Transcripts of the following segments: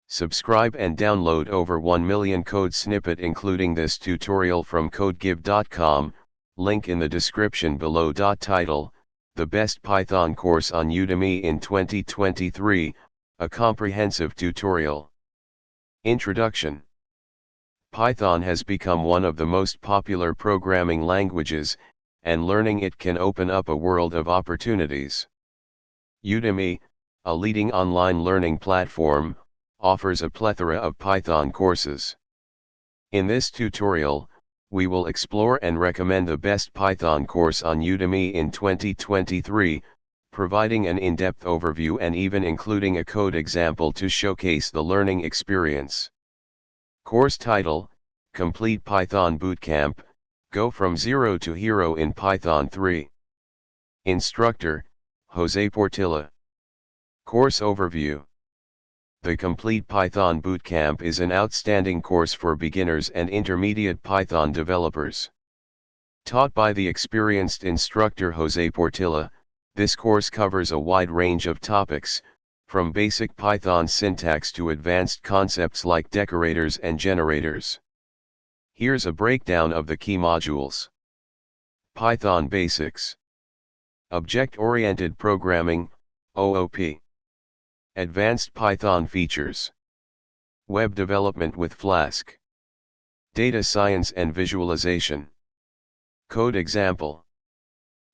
Subscribe and download over 1 million code snippet including this tutorial from codegive.com, link in the description below. Title: The Best Python Course on Udemy in 2023, a comprehensive tutorial. Introduction. Python has become one of the most popular programming languages, and learning it can open up a world of opportunities. Udemy, a leading online learning platform, offers a plethora of Python courses. In this tutorial, we will explore and recommend the best Python course on Udemy in 2023, providing an in-depth overview and even including a code example to showcase the learning experience. Course title: Complete Python Bootcamp, Go from Zero to Hero in Python 3. Instructor: Jose Portilla. Course overview. The Complete Python Bootcamp is an outstanding course for beginners and intermediate Python developers. Taught by the experienced instructor Jose Portilla, this course covers a wide range of topics, from basic Python syntax to advanced concepts like decorators and generators. Here's a breakdown of the key modules. Python Basics. Object-Oriented Programming, OOP. Advanced Python Features. Web Development with Flask. Data Science and Visualization. Code Example.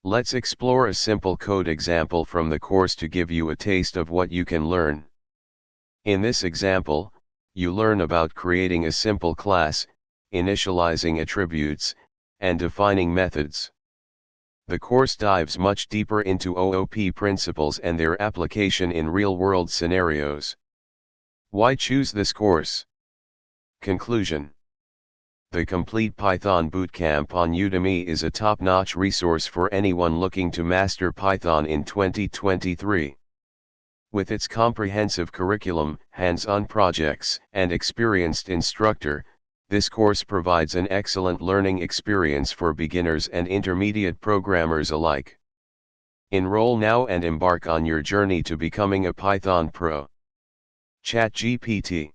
Let's explore a simple code example from the course to give you a taste of what you can learn. In this example, you learn about creating a simple class, initializing attributes, and defining methods. The course dives much deeper into OOP principles and their application in real-world scenarios. Why choose this course? Conclusion. The Complete Python Bootcamp on Udemy is a top-notch resource for anyone looking to master Python in 2023. With its comprehensive curriculum, hands-on projects, and experienced instructor, this course provides an excellent learning experience for beginners and intermediate programmers alike. Enroll now and embark on your journey to becoming a Python pro. ChatGPT.